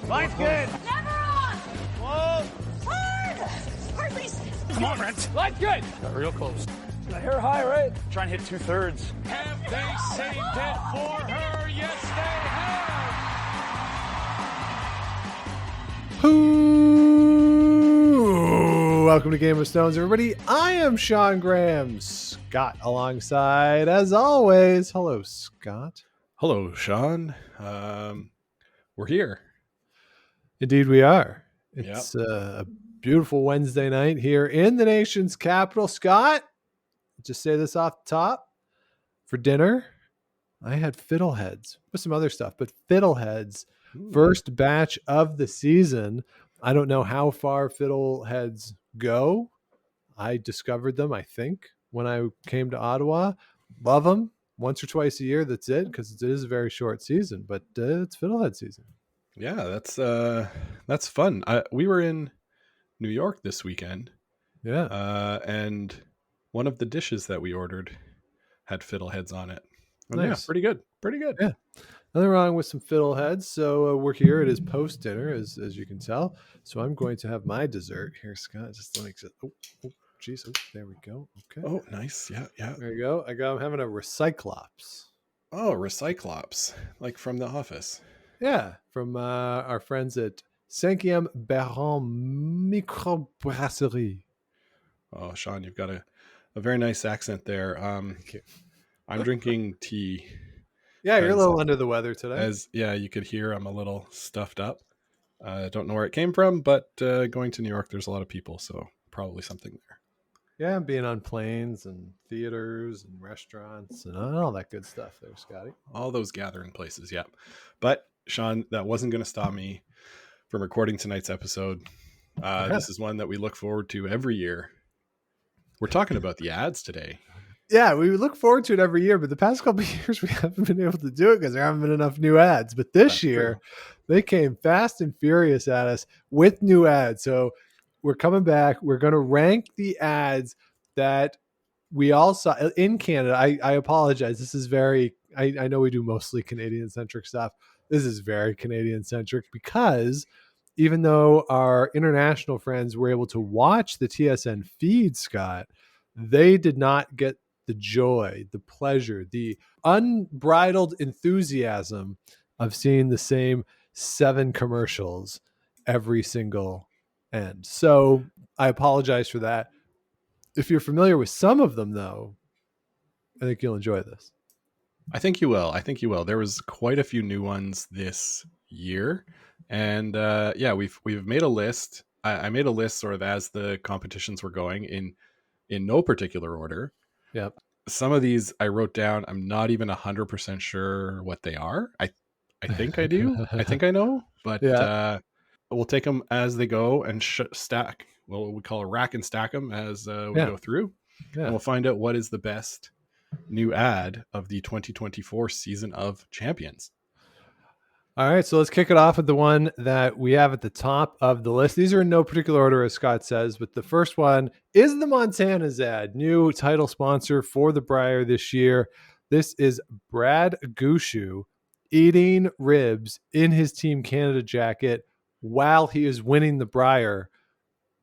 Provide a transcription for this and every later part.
Line's good. Never on! Whoa. Hard! Hard, please. Come on, Brent. Line's good. Got real close. The hair high, right? Try and hit 2/3. Have they saved it for her? Yes, they have. Ooh, welcome to Game of Stones, everybody. I am Sean Graham. Scott alongside, as always. Hello, Scott. Hello, Sean. We're here. Indeed, we are. It's a beautiful Wednesday night here in the nation's capital. Scott, just say this off the top. For dinner, I had fiddleheads with some other stuff, but fiddleheads, first batch of the season. I don't know how far fiddleheads go. I discovered them, I think, when I came to Ottawa. Love them once or twice a year. That's it, because it is a very short season, but it's fiddlehead season. Yeah, that's fun. We were in New York this weekend. Yeah. And one of the dishes that we ordered had fiddleheads on it. And Nice. Yeah, pretty good. Pretty good. Yeah. Nothing wrong with some fiddleheads. So we're here. It is post dinner, as you can tell. So I'm going to have my dessert here, Scott. Just let me. Geez. Oh, there we go. Okay. Oh, nice. Yeah. There you go. I'm having a Recyclops. Oh, Recyclops, like from The Office. Yeah, from our friends at 5e Baron Microbrasserie. Oh, Sean, you've got a very nice accent there. I'm drinking tea. Yeah, you're a little under the weather today. As you could hear, I'm a little stuffed up. I don't know where it came from, but going to New York, there's a lot of people, so probably something there. Yeah, being on planes and theaters and restaurants and all that good stuff there, Scotty. All those gathering places, yeah. But Sean, that wasn't going to stop me from recording tonight's episode. This is one that we look forward to every year. We're talking about the ads today. Yeah, we look forward to it every year, but the past couple of years we haven't been able to do it because there haven't been enough new ads. But this year, they came fast and furious at us with new ads. So we're coming back. We're going to rank the ads that we all saw in Canada. I apologize. This is very, I know we do mostly Canadian-centric stuff. This is very Canadian-centric because even though our international friends were able to watch the TSN feed, Scott, they did not get the joy, the pleasure, the unbridled enthusiasm of seeing the same 7 commercials every single end. So I apologize for that. If you're familiar with some of them, though, I think you'll enjoy this. I think you will. There was quite a few new ones this year. And we've made a list. I made a list sort of as the competitions were going in no particular order. Yep. Some of these I wrote down. I'm not even 100% sure what they are. I think I do. I think I know. But we'll take them as they go and stack. Well, we call a rack and stack them as we go through. Yeah. And we'll find out what is the best new ad of the 2024 season of Champions. All right, so let's kick it off with the one that we have at the top of the list. These are in no particular order, as Scott says, but the first one is the Montana's ad, new title sponsor for the Brier this year. This is Brad Gushue eating ribs in his Team Canada jacket while he is winning the Brier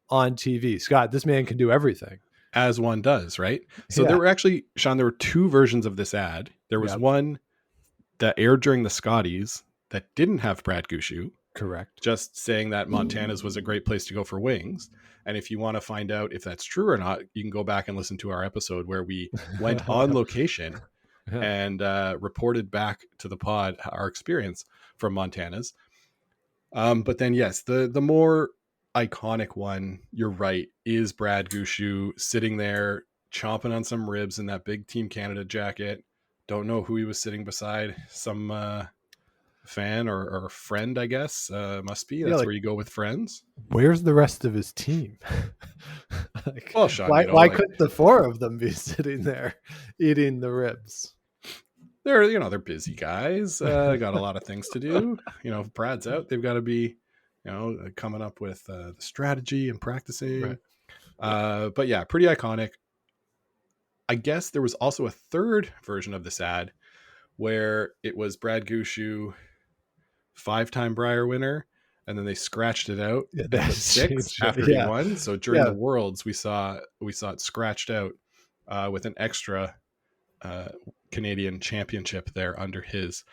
on TV. Scott, this man can do everything. As one does, right? So there were actually, Sean, there were 2 versions of this ad. There was one that aired during the Scotties that didn't have Brad Gushue. Correct. Just saying that Montana's was a great place to go for wings. And if you want to find out if that's true or not, you can go back and listen to our episode where we went on location and reported back to the pod our experience from Montana's. But then, yes, the more iconic one, you're right, is Brad Gushue sitting there chomping on some ribs in that big Team Canada jacket. Don't know who he was sitting beside. Some fan or friend, I guess. Must be. That's where you go with friends. Where's the rest of his team? Well, Sean, why couldn't the 4 of them be sitting there eating the ribs? They're busy guys. Got a lot of things to do. If Brad's out, they've got to be coming up with the strategy and practicing. Right. But yeah, pretty iconic. I guess there was also a third version of this ad where it was Brad Gushue, 5-time Brier winner, and then they scratched it out Yeah, at they the 6 changed it, after he yeah. won. So during Yeah. the Worlds, we saw it scratched out with an extra Canadian championship there under his,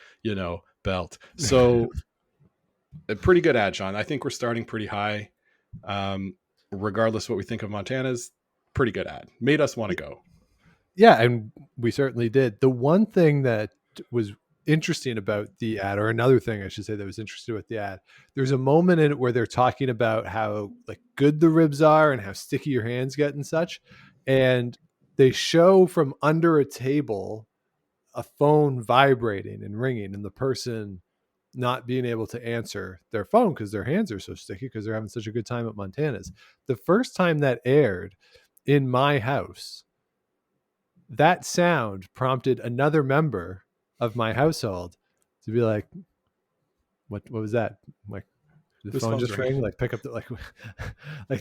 belt. So a pretty good ad, Sean. I think we're starting pretty high. Regardless what we think of Montana's, pretty good ad. Made us want to go. Yeah, and we certainly did. The one thing that was interesting about the ad, or another thing I should say that was interesting with the ad, there's a moment in it where they're talking about how like good the ribs are and how sticky your hands get and such. And they show from under a table a phone vibrating and ringing, and the person not being able to answer their phone because their hands are so sticky because they're having such a good time at Montana's. The first time that aired in my house, that sound prompted another member of my household to be like, what was that? Like, the phone just rang? Like, pick up the, like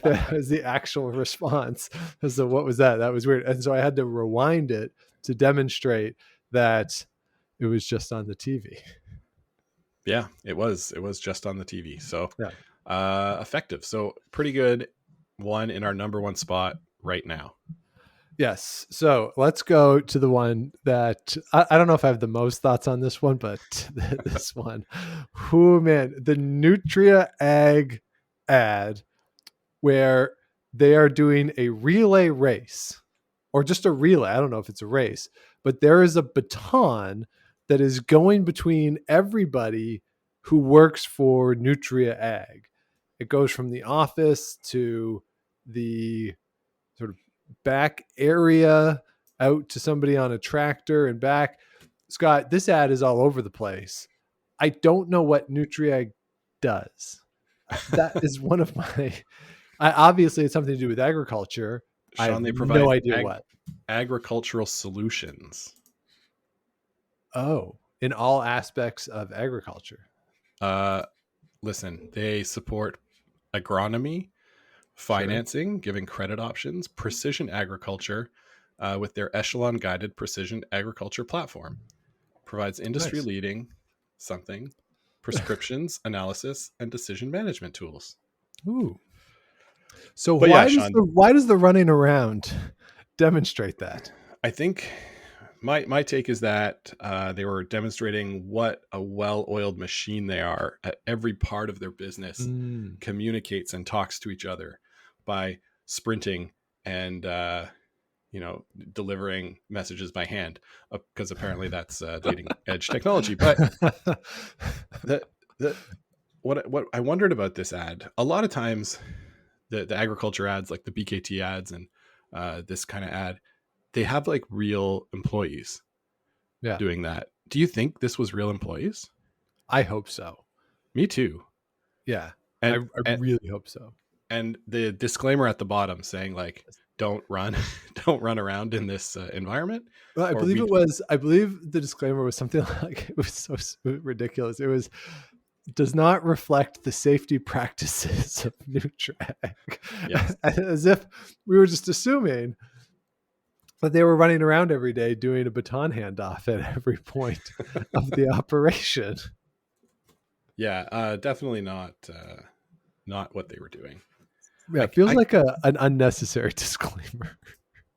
that was the actual response. So what was that? That was weird. And so I had to rewind it to demonstrate that it was just on the TV. Yeah, it was just on the TV. So yeah. Effective. So pretty good one in our number one spot right now. Yes. So let's go to the one that I don't know if I have the most thoughts on this one, but this one, oh man, the Nutria Ag ad where they are doing a relay race or just a relay. I don't know if it's a race, but there is a baton that is going between everybody who works for Nutria Ag. It goes from the office to the sort of back area out to somebody on a tractor and back. Scott, this ad is all over the place. I don't know what Nutria does. That is one of my, obviously it's something to do with agriculture. Sean, I have they provide no idea what. Agricultural solutions. Oh, in all aspects of agriculture. Listen, they support agronomy, financing, giving credit options, precision agriculture with their Echelon guided precision agriculture platform. Provides industry leading prescriptions, analysis, and decision management tools. Ooh. So but why does the running around demonstrate that? I think my take is that they were demonstrating what a well-oiled machine they are at every part of their business, communicates and talks to each other by sprinting and delivering messages by hand, because apparently that's leading edge technology. But what I wondered about this ad, a lot of times the agriculture ads, like the BKT ads and this kind of ad, they have like real employees doing that. Do you think this was real employees? I hope so. Me too. Yeah. And I really hope so. And the disclaimer at the bottom saying like, don't run around in this environment. Well, I believe the disclaimer was something like, it was so ridiculous. It was, does not reflect the safety practices of Nutria. Yes. As if we were just assuming that they were running around every day doing a baton handoff at every point of the operation. Yeah, definitely not what they were doing. Yeah, it feels like an unnecessary disclaimer.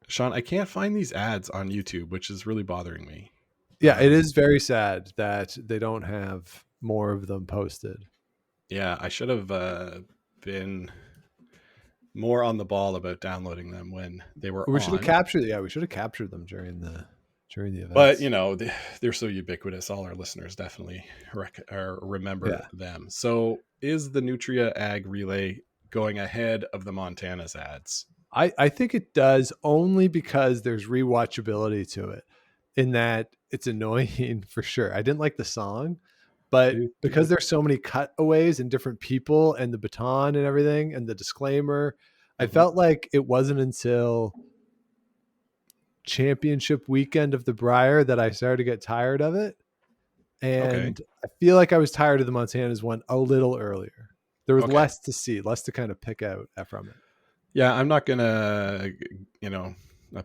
Sean, I can't find these ads on YouTube, which is really bothering me. Yeah, it is very sad that they don't have more of them posted. Yeah, I should have been more on the ball about downloading them when they were we should have captured them during the event. But they're so ubiquitous, all our listeners definitely remember them. So is the Nutria Ag Relay going ahead of the Montana's ads? I think it does, only because there's rewatchability to it, in that it's annoying for sure. I didn't like the song, but because there's so many cutaways and different people and the baton and everything and the disclaimer, I felt like it wasn't until championship weekend of the Brier that I started to get tired of it. And I feel like I was tired of the Montana's one a little earlier. There was less to see, less to kind of pick out from it. Yeah, I'm not going to,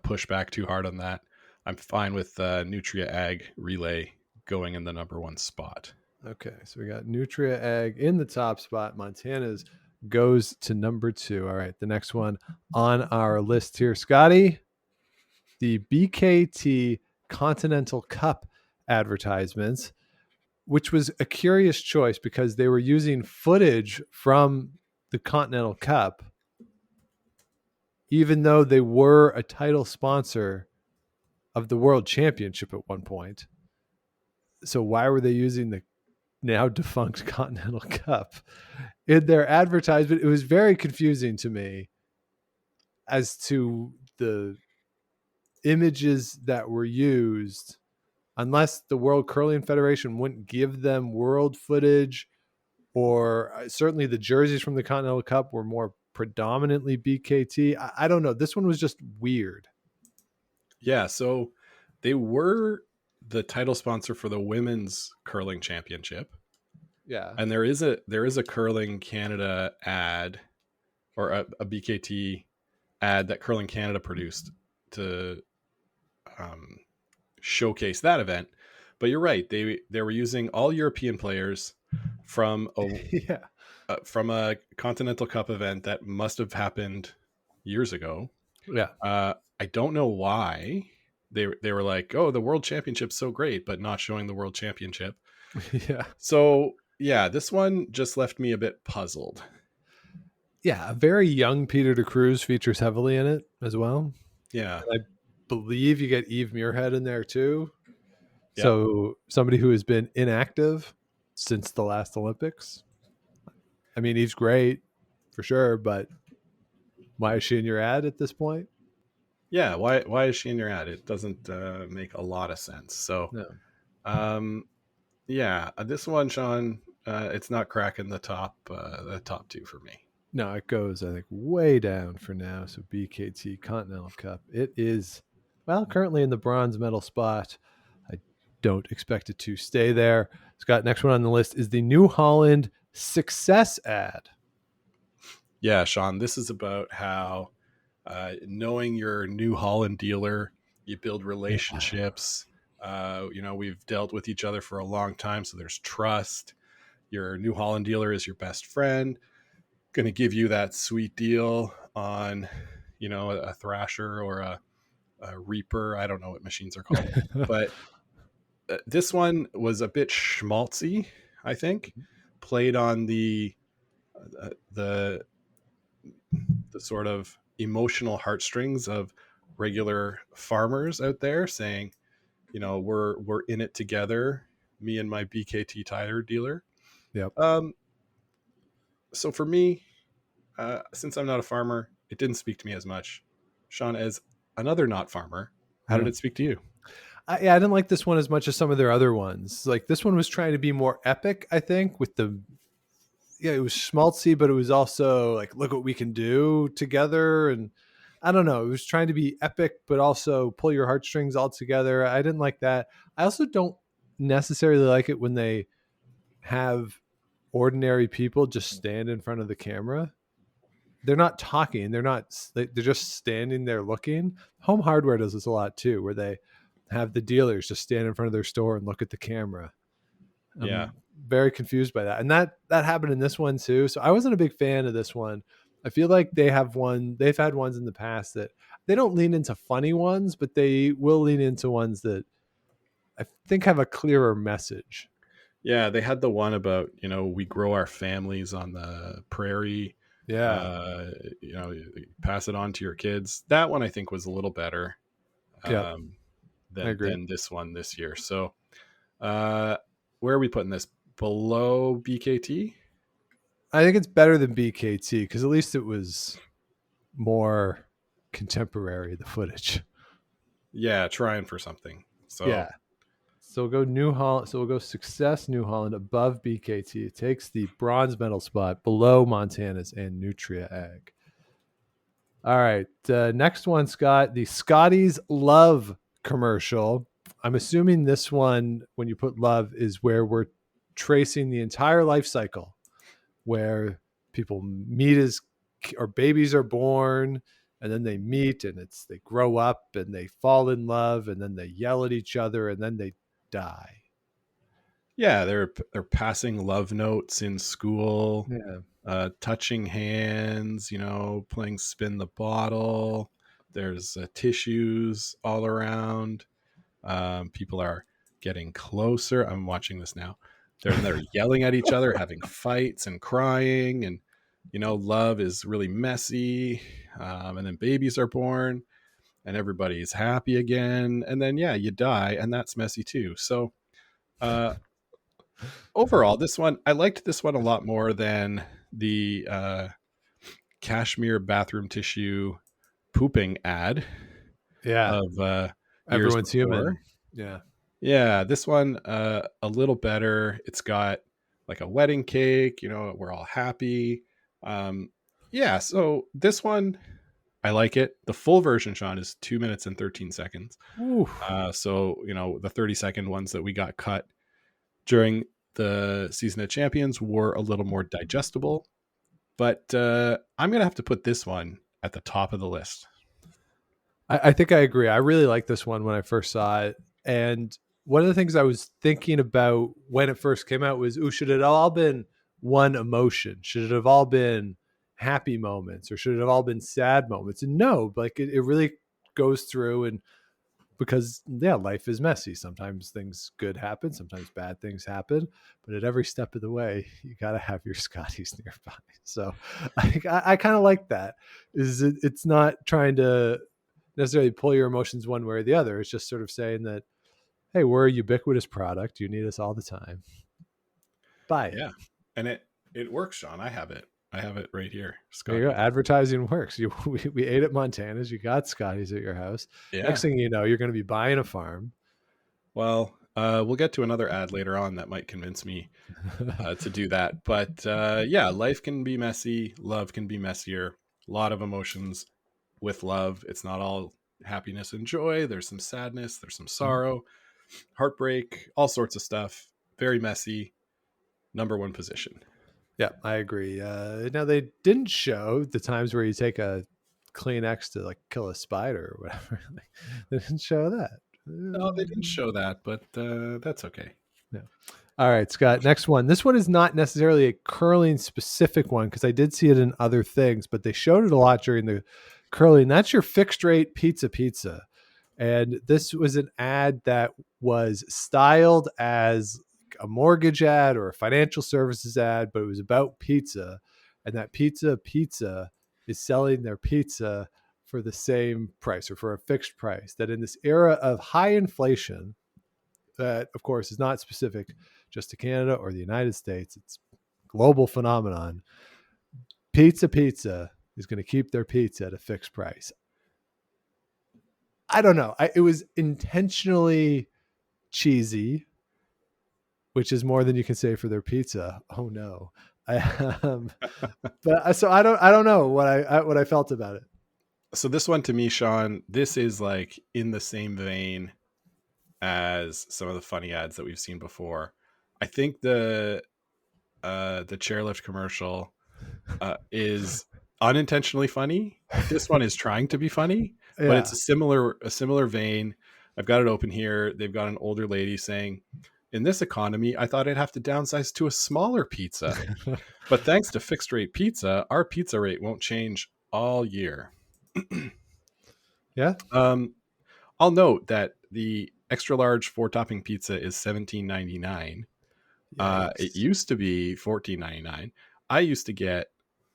push back too hard on that. I'm fine with Nutria Ag Relay going in the number one spot. Okay, so we got Nutria Egg in the top spot. Montana's goes to number 2. All right, the next one on our list here, Scotty, the BKT Continental Cup advertisements, which was a curious choice because they were using footage from the Continental Cup, even though they were a title sponsor of the World Championship at one point. So why were they using the now defunct Continental Cup in their advertisement? It was very confusing to me as to the images that were used, unless the World Curling Federation wouldn't give them world footage, or certainly the jerseys from the Continental Cup were more predominantly BKT. I don't know. This one was just weird. Yeah, so they were the title sponsor for the women's curling championship. Yeah. And there is a Curling Canada ad, or a BKT ad that Curling Canada produced to showcase that event. But you're right, they were using all European players from a Continental Cup event that must have happened years ago. Yeah. I don't know why they were like, oh, the World Championship's so great, but not showing the World Championship. Yeah. So yeah, this one just left me a bit puzzled. Yeah, a very young Peter de Cruz features heavily in it as well. Yeah. I believe you get Eve Muirhead in there too. Yep. So somebody who has been inactive since the last Olympics. I mean, Eve's great for sure, but why is she in your ad at this point? Yeah, why is she in your ad? It doesn't make a lot of sense. So, No. Yeah, this one, Sean, it's not cracking the top 2 for me. No, it goes, I think, way down for now. So BKT Continental Cup. It is, well, currently in the bronze medal spot. I don't expect it to stay there. Scott, next one on the list is the New Holland Success ad. Yeah, Sean, this is about how knowing your New Holland dealer, you build relationships. We've dealt with each other for a long time, so there's trust. Your New Holland dealer is your best friend, going to give you that sweet deal on, a Thrasher or a Reaper. I don't know what machines are called, but this one was a bit schmaltzy, I think, played on the sort of emotional heartstrings of regular farmers out there, saying, we're in it together, me and my BKT tire dealer. Yep. So for me, since I'm not a farmer, it didn't speak to me as much. Sean, as another not farmer, how did it speak to you? I didn't like this one as much as some of their other ones. Like, this one was trying to be more epic, I think, with it was schmaltzy, but it was also like, look what we can do together. And I don't know, it was trying to be epic, but also pull your heartstrings all together. I didn't like that. I also don't necessarily like it when they have ordinary people just stand in front of the camera. They're not talking. They're just standing there looking. Home Hardware does this a lot too, where they have the dealers just stand in front of their store and look at the camera. I'm very confused by that. And that happened in this one too. So I wasn't a big fan of this one. I feel like they've had ones in the past that they don't lean into funny ones, but they will lean into ones that I think have a clearer message. Yeah, they had the one about, we grow our families on the prairie. Yeah. Pass it on to your kids. That one I think was a little better than this one this year. So where are we putting this? Below BKT? I think it's better than BKT because at least it was more contemporary, the footage. Yeah, trying for something. So yeah. So we'll go New Holland. So we'll go Success New Holland above BKT. It takes the bronze medal spot below Montana's and Nutria Egg. All right. Next one, Scott, the Scotty's Love commercial. I'm assuming this one, when you put love, is where we're tracing the entire life cycle, where people meet or babies are born, and then they meet, and they grow up, and they fall in love, and then they yell at each other, and then they die. Yeah, they're passing love notes in school, Yeah. touching hands, playing spin the bottle. There's tissues all around. People are getting closer. I'm watching this now. They're yelling at each other, having fights and crying, and love is really messy. And then babies are born, and everybody's happy again. And then you die, and that's messy too. So overall, I liked this one a lot more than the cashmere bathroom tissue pooping ad. Yeah. Of Everyone's before. human. Yeah. Yeah, this one a little better. It's got like a wedding cake, we're all happy. So this one, I like it. The full version, Sean, is 2 minutes and 13 seconds. So the 30-second ones that we got cut during the season of champions were a little more digestible, but I'm gonna have to put this one at the top of the list. I think I agree. I really liked this one when I first saw it. And one of the things I was thinking about when it first came out was, should it have all been one emotion? Should it have all been happy moments, or should it have all been sad moments? And no, like it really goes through, and because life is messy. Sometimes things good happen, sometimes bad things happen, but at every step of the way, you got to have your Scotties nearby. So I kind of like that. It's not trying to necessarily pull your emotions one way or the other. It's just sort of saying that, hey, we're a ubiquitous product. You need us all the time. Buy it. Yeah. And it works, Sean. I have it right here. There you go. Advertising works. We ate at Montana's. You got Scotties at your house. Yeah. Next thing you know, you're going to be buying a farm. Well, we'll get to another ad later on that might convince me to do that. But life can be messy. Love can be messier. A lot of emotions with love. It's not all happiness and joy. There's some sadness. There's some sorrow, heartbreak, all sorts of stuff. Very messy. Number one position. Yeah, I agree. Now, they didn't show the times where you take a Kleenex to like kill a spider or whatever. They didn't show that. No, they didn't show that, but that's okay. Yeah. All right, Scott, next one. This one is not necessarily a curling specific one, because I did see it in other things, but they showed it a lot during the curling. That's your fixed rate pizza. And this was an ad that was styled as a mortgage ad or a financial services ad, but it was about pizza, and that pizza is selling their pizza for the same price, or for a fixed price. That in this era of high inflation, that of course is not specific just to Canada or the United States, it's a global phenomenon. Pizza is going to keep their pizza at a fixed price. I don't know. It was intentionally cheesy, which is more than you can say for their pizza. Oh no. But so I don't know what I felt about it. So this one, to me, Sean, this is like in the same vein as some of the funny ads that we've seen before. I think the chairlift commercial is unintentionally funny. This one is trying to be funny, but it's a similar vein. I've got it open here. They've got an older lady saying, "In this economy, I thought I'd have to downsize to a smaller pizza. But thanks to fixed rate pizza, our pizza rate won't change all year." Yeah. I'll note that the extra large 4-topping pizza is $17.99. It used to be $14.99. I used to get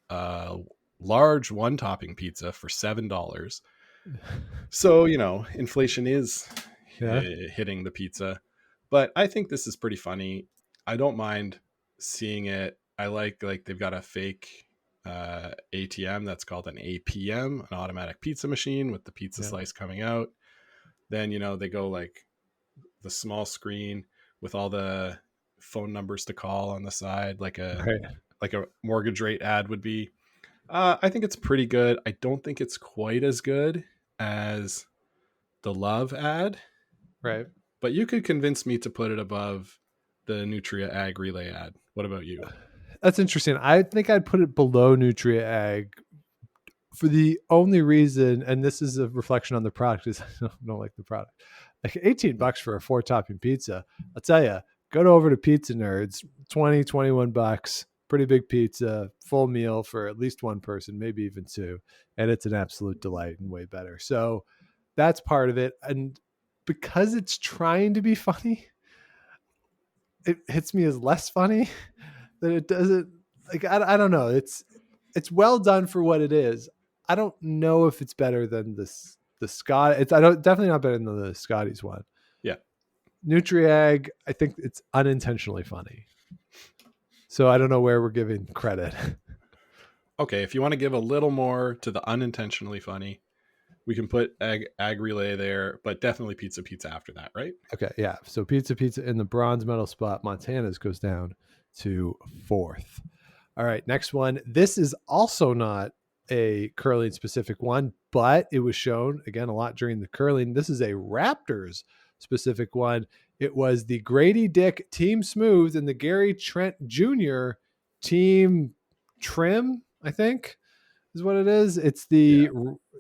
a large 1-topping pizza for $7. So, inflation is hitting the pizza. But I think this is pretty funny. I don't mind seeing it. I like they've got a fake ATM that's called an APM, an automatic pizza machine, with the pizza slice coming out. Then, they go like the small screen with all the phone numbers to call on the side, like a mortgage rate ad would be. I think it's pretty good. I don't think it's quite as good as the Love ad. Right. But you could convince me to put it above the Nutria Ag Relay ad. What about you? That's interesting. I think I'd put it below Nutria Ag for the only reason, and this is a reflection on the product, is I don't like the product. Like $18 for a 4-topping pizza. I'll tell you, go over to Pizza Nerds, 21 bucks, pretty big pizza, full meal for at least one person, maybe even two. And it's an absolute delight and way better. So that's part of it. And because it's trying to be funny, it hits me as less funny than it doesn't. Like, I don't know. It's well done for what it is. I don't know if it's better than the Scott. Definitely not better than the Scotties one. Yeah. Nutriag, I think it's unintentionally funny. So I don't know where we're giving credit. Okay, if you want to give a little more to the unintentionally funny, we can put Ag Relay there, but definitely Pizza after that, right? Okay, yeah. So Pizza in the bronze medal spot. Montana's goes down to 4th. All right, next one. This is also not a curling specific one, but it was shown again a lot during the curling. This is a Raptors specific one. It was the Grady Dick Team Smooth and the Gary Trent Jr. Team Trim, I think is what it is. It's the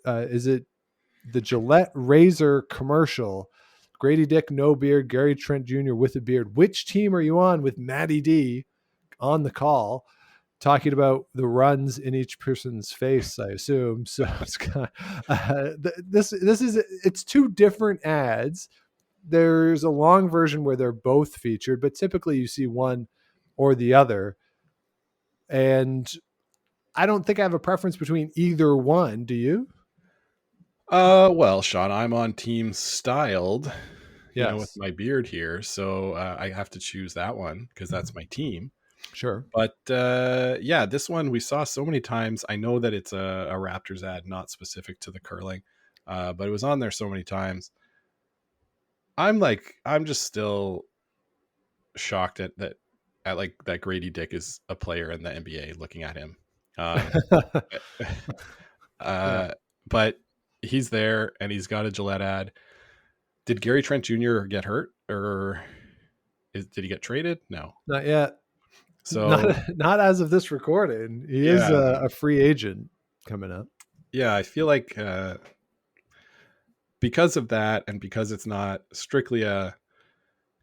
is it the Gillette Razor commercial? Grady Dick, no beard. Gary Trent Jr. with a beard. Which team are you on? With Matty D on the call, talking about the runs in each person's face, I assume. So it's kind of, it's two different ads. There's a long version where they're both featured, but typically you see one or the other. And I don't think I have a preference between either one. Do you? Well, Sean, I'm on Team Styled, with my beard here. So I have to choose that one because that's my team. Sure. But this one we saw so many times. I know that it's a Raptors ad, not specific to the curling, but it was on there so many times. I'm just still shocked at that Grady Dick is a player in the NBA looking at him. But he's there and he's got a Gillette ad. Did Gary Trent Jr. get hurt or did he get traded? No, not yet. So not as of this recording. He is a free agent coming up. Yeah, I feel like because of that and because it's not strictly a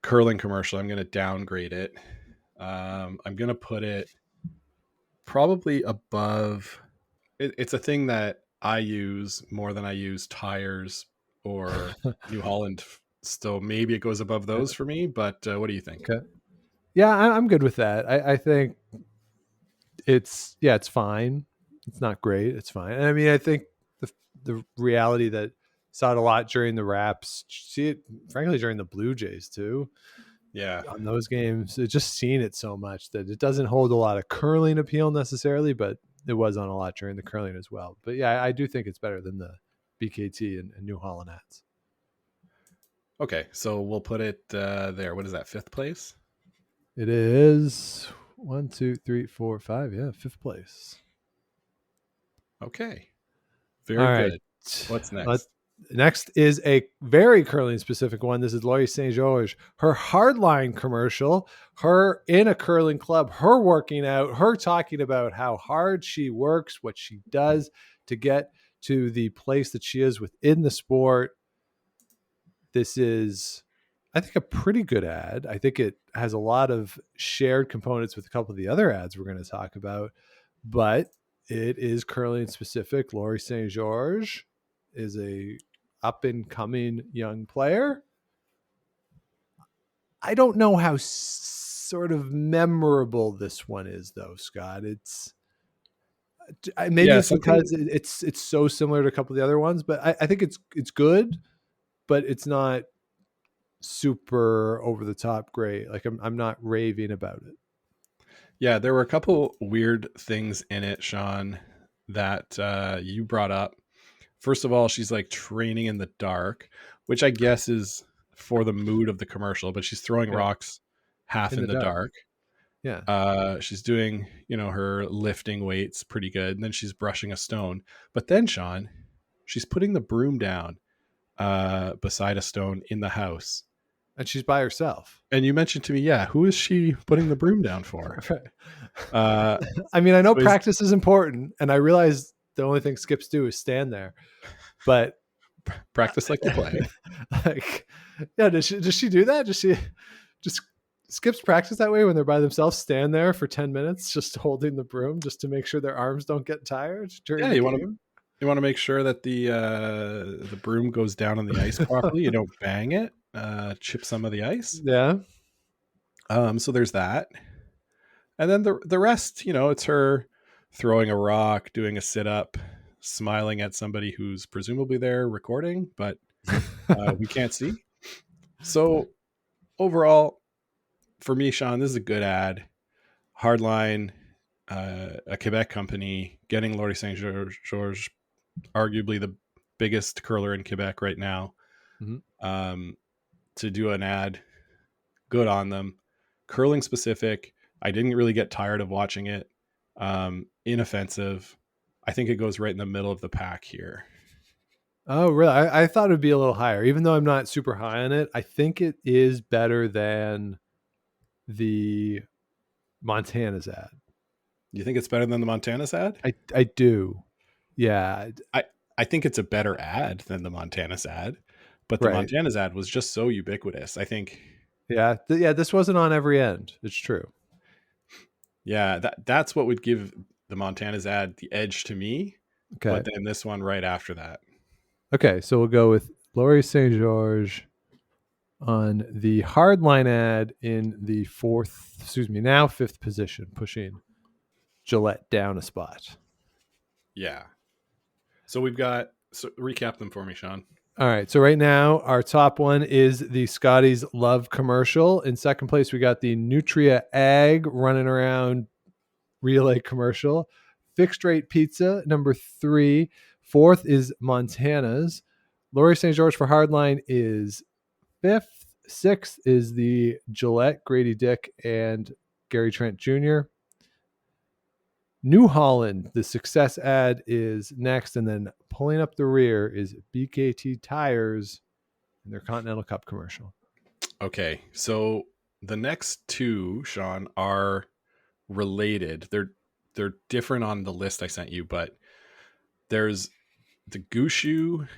curling commercial, I'm going to downgrade it. I'm going to put it probably above. It's a thing that I use more than I use tires or New Holland. So maybe it goes above those for me. But what do you think? Okay. Yeah, I'm good with that. I think it's fine. It's not great. It's fine. And I mean, I think the reality that saw it a lot during the Raps, see it frankly during the Blue Jays too. Yeah, on those games, just seeing it so much that it doesn't hold a lot of curling appeal necessarily, but it was on a lot during the curling as well. But yeah, I do think it's better than the BKT and New Holland ads. Okay, so we'll put it there. What is that? 5th place? It is 1, 2, 3, 4, 5. Yeah, 5th place. Okay, very good. What's next? Next is a very curling specific one. This is Laurie St. George. Her hardline commercial, her in a curling club, her working out, her talking about how hard she works, what she does to get to the place that she is within the sport. This is, I think, a pretty good ad. I think it has a lot of shared components with a couple of the other ads we're going to talk about, but it is curling specific. Laurie St. George is a up and coming young player. I don't know how sort of memorable this one is though, Scott. It's it's because it's so similar to a couple of the other ones, but I think it's good, but it's not super over the top great. Like I'm not raving about it. Yeah, there were a couple weird things in it, Sean, that you brought up. First of all, she's like training in the dark, which I guess is for the mood of the commercial, but she's throwing rocks half in the dark. Yeah. She's doing, her lifting weights pretty good. And then she's brushing a stone. But then, Sean, she's putting the broom down beside a stone in the house. And she's by herself. And you mentioned to me, who is she putting the broom down for? I mean, I know practice is important, and I realize the only thing skips do is stand there, but practice like you play. Like, yeah. Does she do that? Does she just skips practice that way when they're by themselves, stand there for 10 minutes just holding the broom just to make sure their arms don't get tired during the game. You want to make sure that the broom goes down on the ice properly. You don't bang it, chip some of the ice. Yeah. So there's that. And then the rest, it's her throwing a rock, doing a sit-up, smiling at somebody who's presumably there recording, but we can't see. So overall, for me, Sean, this is a good ad. Hardline, a Quebec company, getting Laurie St. George, arguably the biggest curler in Quebec right now, to do an ad. Good on them. Curling specific. I didn't really get tired of watching it. Inoffensive. I think it goes right in the middle of the pack here. Oh, really? I thought it would be a little higher, even though I'm not super high on it. I think it is better than the Montana's ad. You think it's better than the Montana's ad? I do. Yeah. I think it's a better ad than the Montana's ad, but the Montana's ad was just so ubiquitous. I think. Yeah. This wasn't on every end. It's true. Yeah. That's what would give the Montana's ad the edge to me. Okay. But then this one right after that. Okay. So we'll go with Laurie St. George on the hardline ad in the now fifth position, pushing Gillette down a spot. Yeah. So recap them for me, Sean. All right. So right now, our top one is the Scotty's Love commercial. In second place, we got the Nutria Ag running around relay commercial. Fixed Rate Pizza, number 3. Fourth is Montana's. Laurie St. George for hardline is 5th. 6th is the Gillette, Grady Dick, and Gary Trent Jr. New Holland, the success ad, is next, and then pulling up the rear is BKT Tires and their Continental Cup commercial. Okay, so the next two, Sean, are related. They're different on the list I sent you, but there's the Gushu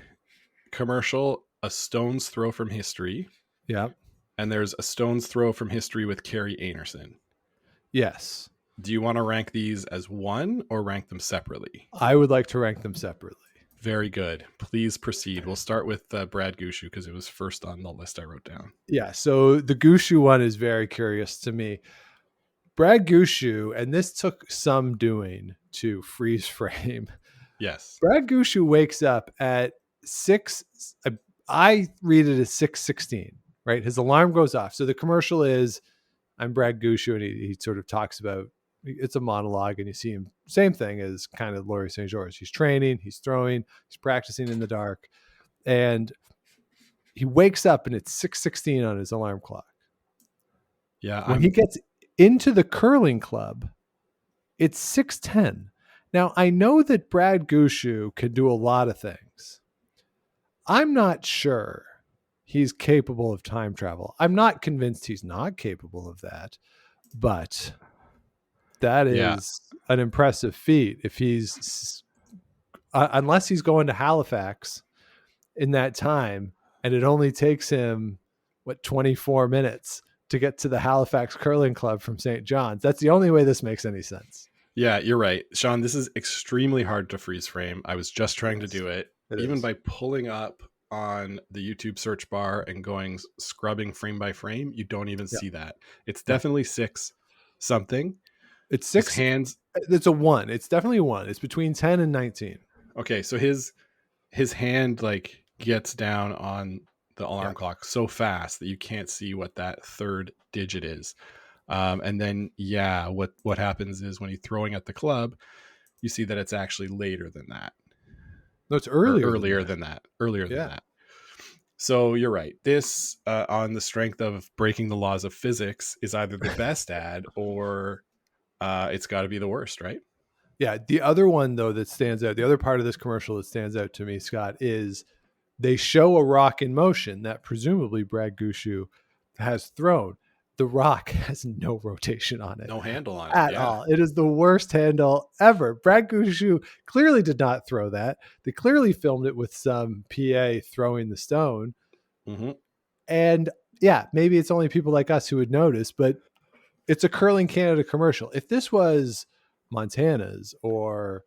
commercial, A Stone's Throw from History. Yeah. And there's A Stone's Throw from History with Carrie Anerson. Yes. Do you want to rank these as one or rank them separately? I would like to rank them separately. Very good. Please proceed. We'll start with Brad Gushu because it was first on the list I wrote down. Yeah, so the Gushu one is very curious to me. Brad Gushu, and this took some doing to freeze frame. Yes. Brad Gushu wakes up at 6, I read it as 6:16, right? His alarm goes off. So the commercial is, I'm Brad Gushu, and he sort of talks about, it's a monologue, and you see him, same thing as kind of Laurie St. George. He's training, he's throwing, he's practicing in the dark, and he wakes up and it's 6:16 on his alarm clock. Yeah. When he gets into the curling club, it's 6:10. Now, I know that Brad Gushu can do a lot of things. I'm not sure he's capable of time travel. I'm not convinced he's not capable of that, but that is an impressive feat. If he's, unless he's going to Halifax in that time, and it only takes him, 24 minutes to get to the Halifax Curling Club from St. John's. That's the only way this makes any sense. Yeah, you're right. Sean, this is extremely hard to freeze frame. I was just trying to do it. Even by pulling up on the YouTube search bar and going scrubbing frame by frame, you don't even see that. It's definitely 6 something. It's 6 hands. It's a 1. It's definitely a 1. It's between 10 and 19. Okay, so his hand gets down on the alarm clock so fast that you can't see what that third digit is. And then, what happens is when he's throwing at the club, you see that it's actually later than that. No, it's earlier than that. Earlier than that. So you're right. This, on the strength of breaking the laws of physics, is either the best ad or it's got to be the worst, right? Yeah. The other one, though, that stands out, the other part of this commercial that stands out to me, Scott, is they show a rock in motion that presumably Brad Gushu has thrown. The rock has no rotation on it. No handle on it. At all. It is the worst handle ever. Brad Gushu clearly did not throw that. They clearly filmed it with some PA throwing the stone. Mm-hmm. And yeah, maybe it's only people like us who would notice, but it's a Curling Canada commercial. If this was Montana's or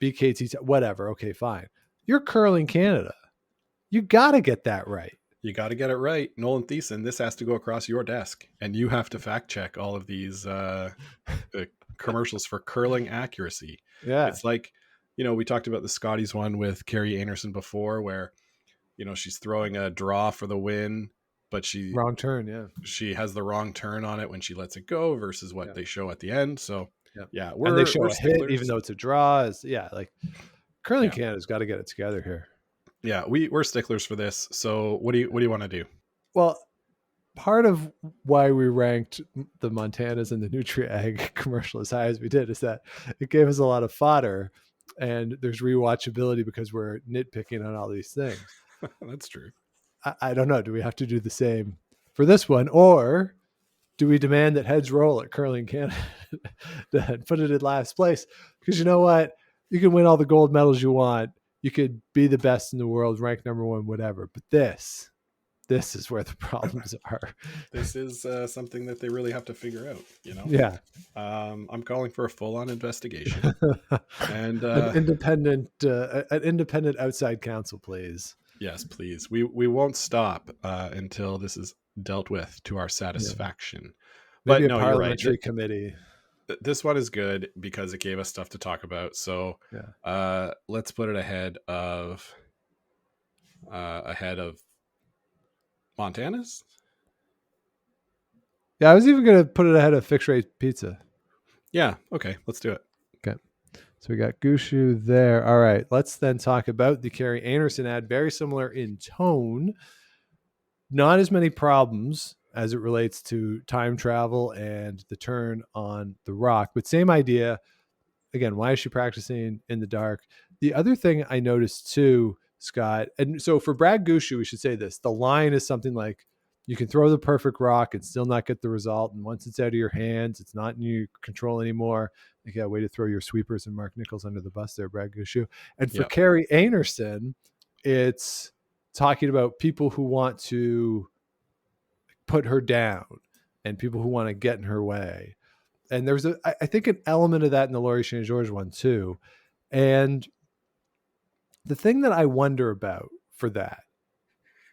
BKT, whatever, okay, fine. You're Curling Canada. You got to get that right. You got to get it right. Nolan Thiessen, this has to go across your desk, and you have to fact check all of these commercials for curling accuracy. Yeah. It's like, we talked about the Scotties one with Carrie Anderson before, where, she's throwing a draw for the win, but wrong turn. Yeah. She has the wrong turn on it when she lets it go versus what they show at the end. So yeah, and they show a hit, even though it's a draw. Like Curling Canada's got to get it together here. Yeah, we're sticklers for this. So what do you want to do? Well, part of why we ranked the Montanas and the Nutri-Ag commercial as high as we did is that it gave us a lot of fodder, and there's rewatchability because we're nitpicking on all these things. That's true. I don't know. Do we have to do the same for this one, or do we demand that heads roll at Curling Canada and put it in last place? Because you know what? You can win all the gold medals you want. You could be the best in the world, rank number one, whatever. But this is where the problems are. This is something that they really have to figure out, Yeah. I'm calling for a full-on investigation and an independent outside counsel, please. Yes, please. We won't stop until this is dealt with to our satisfaction. Maybe but no, parliamentary you're right. Committee. This one is good because it gave us stuff to talk about. So let's put it ahead of Montana's. Yeah, I was even going to put it ahead of Fixed Rate Pizza. Yeah. Okay. Let's do it. Okay. So we got Gushu there. All right. Let's then talk about the Carrie Anderson ad. Very similar in tone. Not as many problems as it relates to time travel and the turn on the rock, but same idea. Again, why is she practicing in the dark? The other thing I noticed too, Scott, and so for Brad Gushu, we should say this. The line is something like, you can throw the perfect rock and still not get the result. And once it's out of your hands, it's not in your control anymore. Like, yeah, way to throw your sweepers and Mark Nichols under the bus there, Brad Gushu. And for Carrie Anderson, it's talking about people who want to put her down and people who want to get in her way. And there's I think an element of that in the Laurie St. George one too. And the thing that I wonder about for that,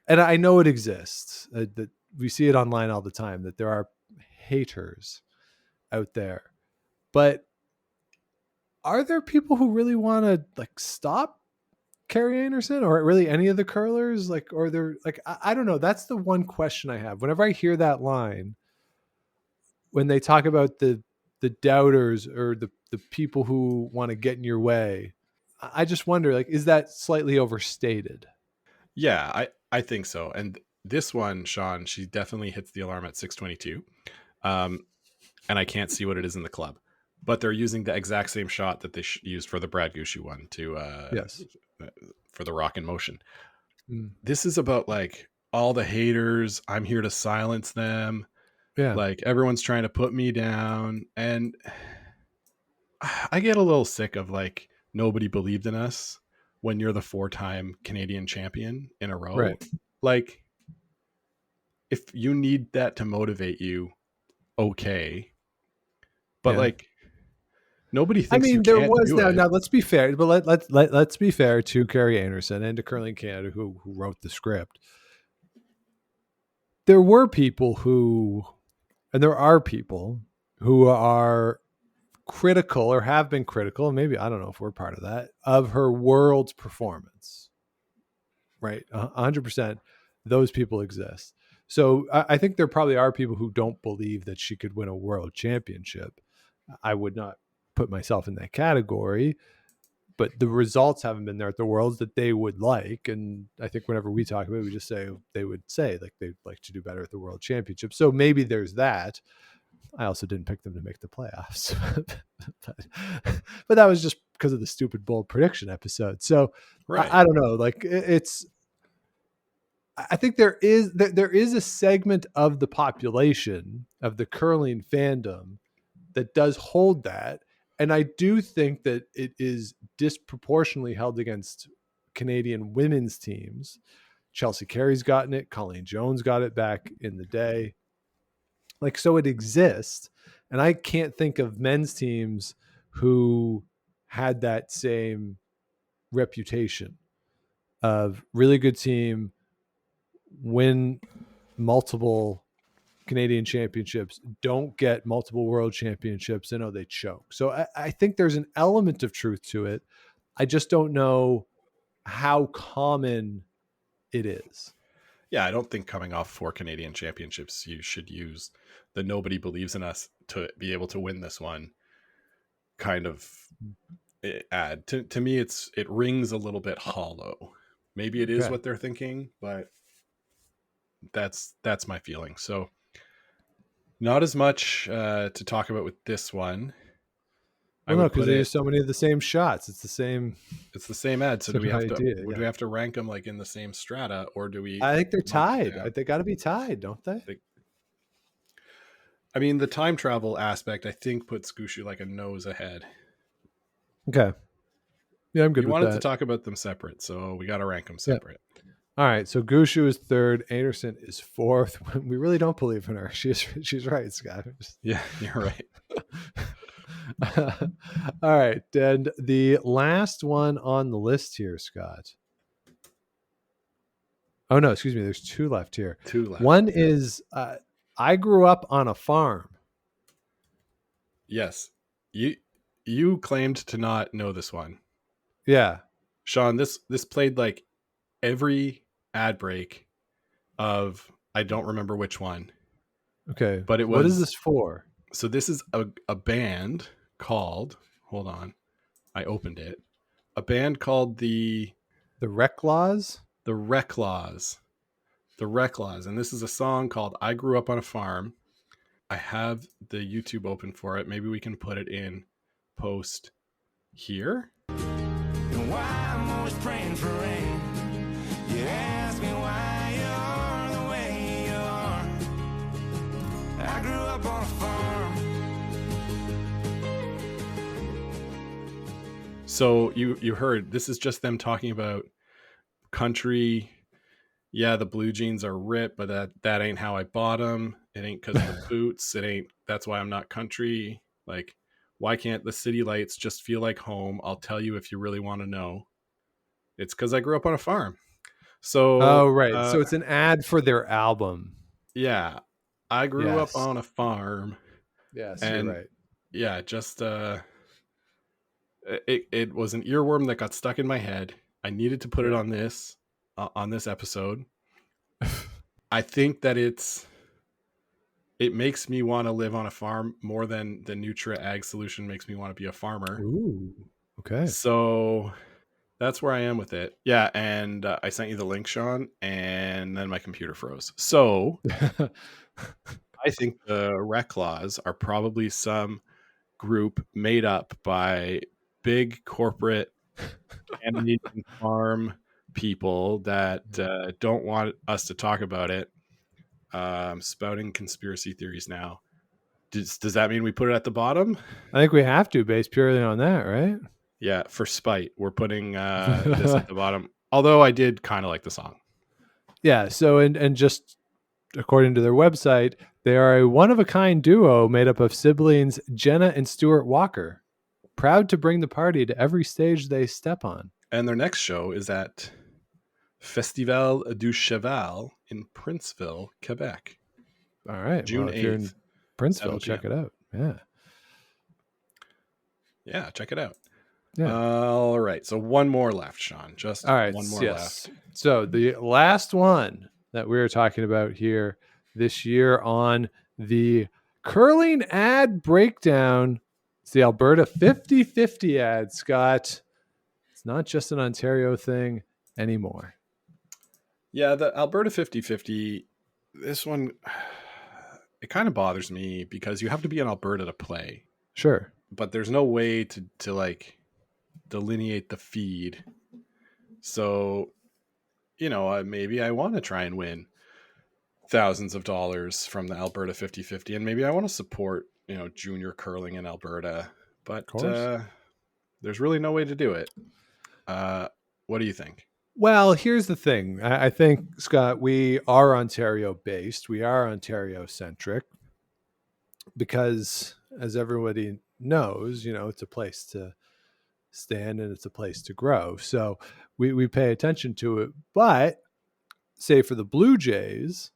and I know it exists, that we see it online all the time, that there are haters out there, but are there people who really want to like stop Carrie Anderson or really any of the curlers? Like, or they're like, I don't know. That's the one question I have whenever I hear that line, when they talk about the doubters or the people who want to get in your way. I just wonder, like, is that slightly overstated? Yeah, I think so. And this one, Sean, she definitely hits the alarm at 6:22. And I can't see what it is in the club, but they're using the exact same shot that they used for the Brad Gushu one for the Rock in Motion. This is about like all the haters. I'm here to silence them. Yeah. Like everyone's trying to put me down. And I get a little sick of like, nobody believed in us when you're the 4-time Canadian champion in a row. Right. Like, if you need that to motivate you, okay. But like, nobody thinks. I mean, there was now. Let's be fair, but let's be fair to Carrie Anderson and to Curling Canada, who wrote the script. There were people who, and there are people who are critical or have been critical, and maybe, I don't know if we're part of that, of her world's performance. Right, 100%. Those people exist. So I think there probably are people who don't believe that she could win a world championship. I would not put myself in that category, but the results haven't been there at the Worlds that they would like. And I think whenever we talk about it, we just say, they would say like they'd like to do better at the World Championship. So maybe there's that. I also didn't pick them to make the playoffs, but that was just because of the stupid bold prediction episode. So right. I don't know, like I think there is a segment of the population of the curling fandom that does hold that. And I do think that it is disproportionately held against Canadian women's teams Chelsea Carey's gotten it. Colleen Jones got it back in the day. Like, so it exists. And I can't think of men's teams who had that same reputation of really good team, win multiple Canadian championships, don't get multiple world championships, and they choke. So I think there's an element of truth to it. I just don't know how common it is. Yeah, I don't think coming off 4 Canadian championships, you should use the nobody believes in us to be able to win this one kind of ad. To me, it rings a little bit hollow. Maybe it is what they're thinking, but that's my feeling. So not as much to talk about with this one. Well, no, because they use so many of the same shots. It's the same ad. So do we have do we have to rank them like in the same strata, or do we? I think they're tied. They got to be tied, don't they? I mean, the time travel aspect, I think, puts Gushue like a nose ahead. Okay. Yeah, I'm good with that. We wanted to talk about them separate, so we got to rank them separate. Yeah. All right, so Gushue is 3rd. Anderson is 4th. We really don't believe in her. She's right, Scott. Yeah, you're right. All right, and the last one on the list here, Scott. Oh no, excuse me. There's 2 left here. 2 left. One is I grew up on a farm. Yes, you claimed to not know this one. Yeah, Sean. This played like every ad break of I don't remember which one. Okay, but it was. What is this for? So this is a band called. Hold on, I opened it. A band called the Reclaws. The Reclaws. The Reclaws, and this is a song called "I Grew Up on a Farm." I have the YouTube open for it. Maybe we can put it in post here. And why I'm always praying for rain. You ask me why you're the way you are. I grew up on a farm. So you heard, this is just them talking about country. Yeah, the blue jeans are ripped, but that ain't how I bought them. It ain't because of the boots. It ain't. That's why I'm not country. Like, why can't the city lights just feel like home? I'll tell you if you really want to know. It's because I grew up on a farm. So, right. So it's an ad for their album. Yeah, I grew up on a farm. Yes, and you're right. Yeah, just it was an earworm that got stuck in my head. I needed to put it on this episode. I think that it makes me want to live on a farm more than the Nutra Ag Solution makes me want to be a farmer. Ooh, okay. So that's where I am with it. Yeah, and I sent you the link, Sean, and then my computer froze. So I think the Reclaws are probably some group made up by big corporate Canadian farm people that don't want us to talk about it. Spouting conspiracy theories now. Does that mean we put it at the bottom? I think we have to, based purely on that, right? Yeah, for spite, we're putting this at the bottom. Although I did kind of like the song. Yeah. So and just according to their website, they are a one-of-a-kind duo made up of siblings Jenna and Stuart Walker, proud to bring the party to every stage they step on. And their next show is at Festival du Cheval in Princeville, Quebec. All right. June 8th. If you're in Princeville, check it out. Yeah. Yeah, check it out. Yeah. All right. So one more left, Sean. Just all right, one more left. So the last one that we're talking about here this year on the curling ad breakdown, it's the Alberta 50-50 ad, Scott. It's not just an Ontario thing anymore. Yeah, the Alberta 50-50, this one, it kind of bothers me because you have to be in Alberta to play. Sure. But there's no way to like delineate the feed. So, maybe I want to try and win thousands of dollars from the Alberta 50-50, and maybe I want to support, junior curling in Alberta, but there's really no way to do it. What do you think? Well, here's the thing. I think, Scott, we are Ontario based. We are Ontario centric because, as everybody knows, it's a place to stand and it's a place to grow. So we pay attention to it. But say for the Blue Jays,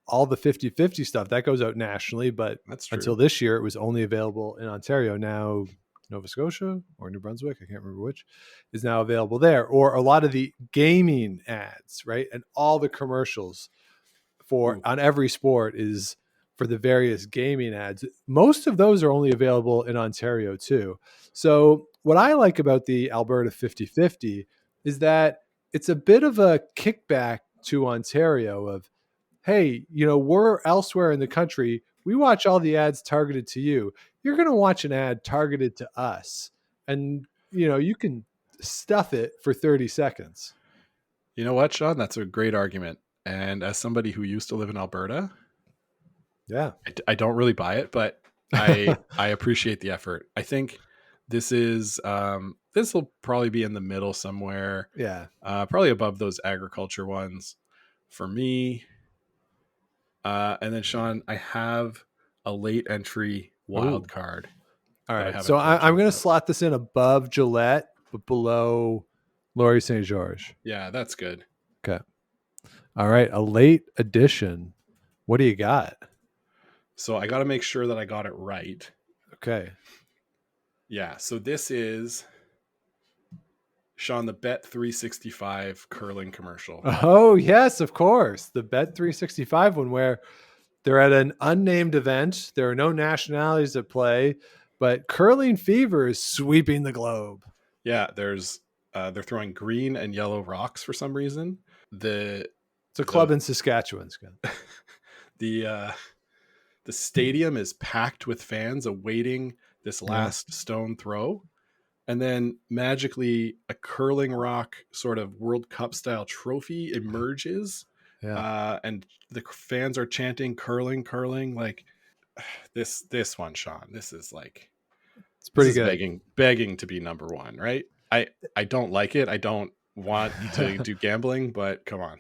all the 50-50 stuff that goes out nationally, but That's true. until this year, it was only available in Ontario. Now, Nova Scotia or New Brunswick, I can't remember which, is now available there. Or a lot of the gaming ads, right? And all the commercials on every sport is for the various gaming ads. Most of those are only available in Ontario too. So what I like about the Alberta 50-50 is that it's a bit of a kickback to Ontario of, hey, we're elsewhere in the country. We watch all the ads targeted to you. You're going to watch an ad targeted to us. And, you can stuff it for 30 seconds. You know what, Sean? That's a great argument. And as somebody who used to live in Alberta, yeah, I don't really buy it, but I appreciate the effort. I think this will probably be in the middle somewhere. Yeah. Probably above those agriculture ones for me. And then, Sean, I have a late entry wild card. All right. So I'm going to slot this in above Gillette, but below Laurie St. George. Yeah, that's good. Okay. All right. A late addition. What do you got? So I got to make sure that I got it right. Okay. Yeah. So this is, Sean, the Bet365 curling commercial. Oh, yes, of course. The Bet365 one where they're at an unnamed event. There are no nationalities at play, but curling fever is sweeping the globe. Yeah, they're throwing green and yellow rocks for some reason. It's a club in Saskatchewan, Scott. The stadium is packed with fans awaiting this last stone throw. And then magically a curling rock sort of World Cup style trophy emerges. Yeah. And the fans are chanting curling. Like this one, Sean, this is like, it's pretty good. Begging to be number one, right? I don't like it. I don't want to do gambling, but come on.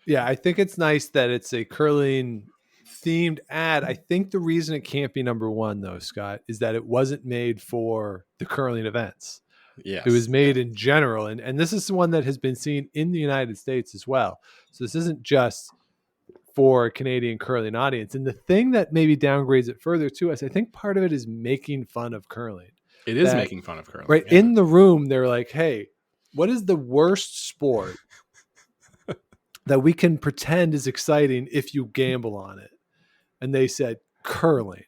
Yeah, I think it's nice that it's a curling themed ad. I think the reason it can't be number one, though, Scott, is that it wasn't made for the curling events. Yes. It was made in general. And this is one that has been seen in the United States as well. So this isn't just for a Canadian curling audience. And the thing that maybe downgrades it further to us, I think part of it is making fun of curling. It is making fun of curling. Right. Yeah. In the room, they're like, hey, what is the worst sport that we can pretend is exciting if you gamble on it? And they said curling.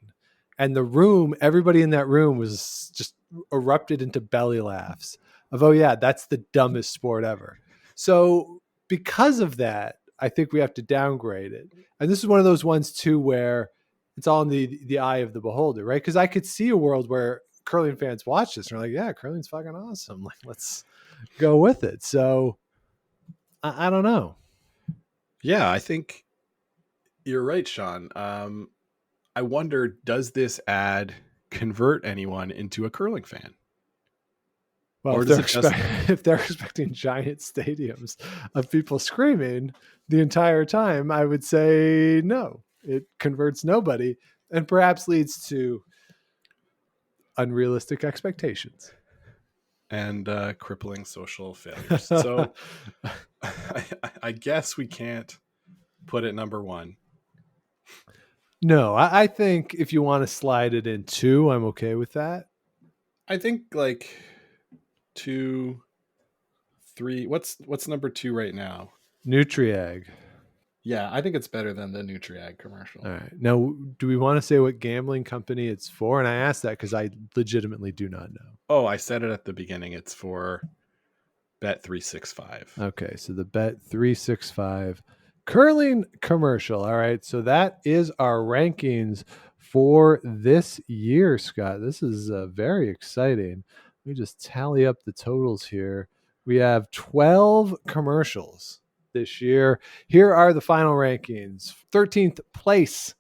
And the room, everybody in that room was just erupted into belly laughs of, oh yeah, that's the dumbest sport ever. So because of that, I think we have to downgrade it. And this is one of those ones too, where it's all in the eye of the beholder, right? Because I could see a world where curling fans watch this and are like, yeah, curling's fucking awesome. Like, let's go with it. So I don't know. Yeah, I think you're right, Sean. I wonder, does this ad convert anyone into a curling fan? Well, if they're expecting giant stadiums of people screaming the entire time, I would say no. It converts nobody and perhaps leads to unrealistic expectations. And crippling social failures. So I guess we can't put it number one. No, I think if you want to slide it in 2, I'm okay with that. I think like 2, 3. What's number 2 right now? Nutriag. Yeah, I think it's better than the Nutriag commercial. All right. Now, do we want to say what gambling company it's for? And I asked that because I legitimately do not know. Oh, I said it at the beginning. It's for Bet365. Okay, so the Bet365 curling commercial. All right, so that is our rankings for this year, Scott. This is very exciting. Let me just tally up the totals here. We have 12 commercials this year. Here are the final rankings. 13th place,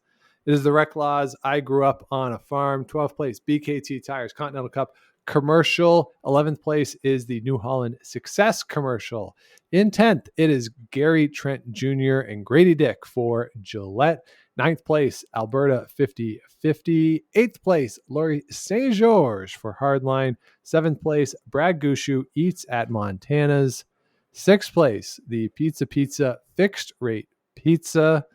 it is the Rec Laws I Grew Up on a Farm. 12th place, BKT Tires Continental Cup commercial. 11th place is the New Holland Success commercial. In 10th, it is Gary Trent Jr. and Grady Dick for Gillette. 9th place, Alberta 50/50. 8th place, Laurie St. George for Hardline. 7th place, Brad Gushu Eats at Montana's. 6th place, the Pizza Fixed Rate Pizza.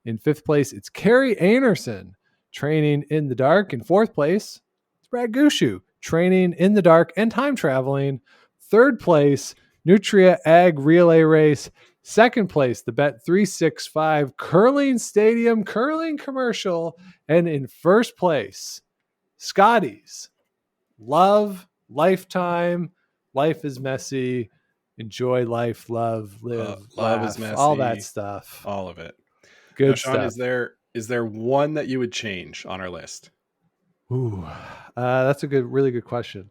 In 5th place, it's Carrie Anderson training in the dark. In 4th place, it's Brad Gushu training in the dark and time traveling. 3rd place, Nutria Ag Relay Race. 2nd place, the Bet365 Curling Stadium Curling Commercial. And in 1st place, Scotty's Love Lifetime. Life is messy. Enjoy life, love, live, love laugh, is messy. all that stuff. All of it. Good Now, Sean, stuff. is there one that you would change on our list? Ooh, that's a really good question.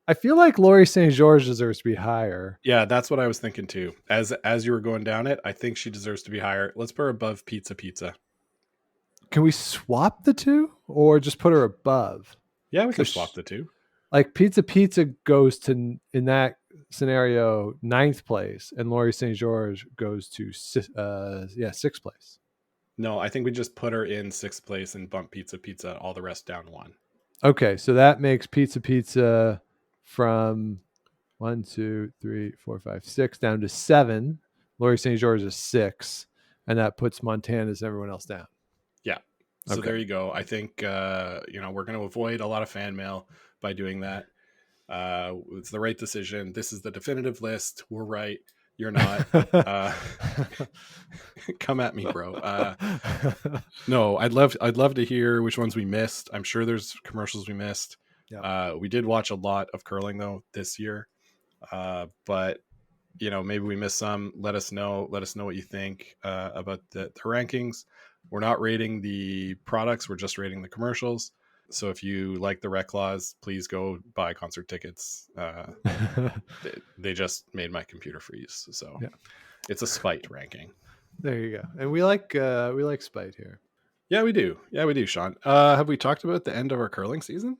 I feel like Laurie St. George deserves to be higher. Yeah, that's what I was thinking too. As you were going down it, I think she deserves to be higher. Let's put her above Pizza. Can we swap the two or just put her above? Yeah, we can So swap the two. Like Pizza goes to, in that scenario, 9th place, and Laurie St. George goes to 6th place. No, I think we just put her in 6th place and bump Pizza, all the rest down one. Okay, so that makes Pizza from 1, 2, 3, 4, 5, 6 down to 7. Laurie St. George is 6, and that puts Montana's everyone else down. Yeah. So Okay. there you go. I think we're going to avoid a lot of fan mail by doing that. It's the right decision. This is the definitive list. We're right. You're not. Come at me, bro. No, I'd love to hear which ones we missed. I'm sure there's commercials we missed. Yeah. We did watch a lot of curling though this year. But maybe we missed some. Let us know what you think about the rankings. We're not rating the products, we're just rating the commercials. So if you like the Rec Laws, please go buy concert tickets. They just made my computer freeze. So yeah. It's a spite ranking. There you go. And we like spite here. Yeah, we do. Sean. Have we talked about the end of our curling season?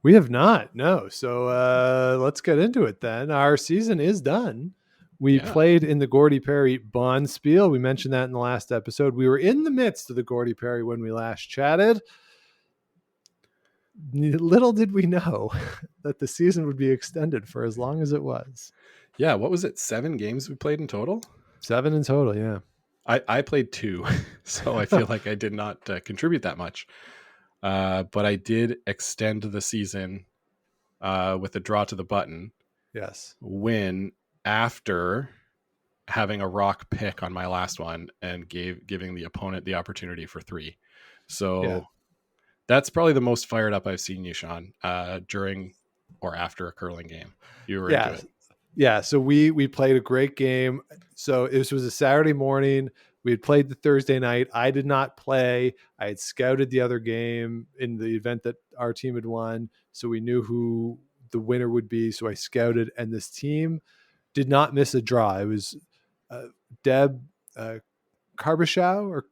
We have not, no. So let's get into it then. Our season is done. We played in the Gordy Perry Bonspiel. We mentioned that in the last episode. We were in the midst of the Gordy Perry when we last chatted. Little did we know that the season would be extended for as long as it was. Yeah, what was it? 7 games we played in total? 7 in total, yeah. I played 2, so I feel like I did not contribute that much. But I did extend the season with a draw to the button. Yes. Win after having a rock pick on my last one and giving the opponent the opportunity for 3. So that's probably the most fired up I've seen you, Sean, during or after a curling game. You were into it. Yeah, so we played a great game. So this was a Saturday morning. We had played the Thursday night. I did not play. I had scouted the other game in the event that our team had won. So we knew who the winner would be. So I scouted, and this team did not miss a draw. It was Deb Carbashow, or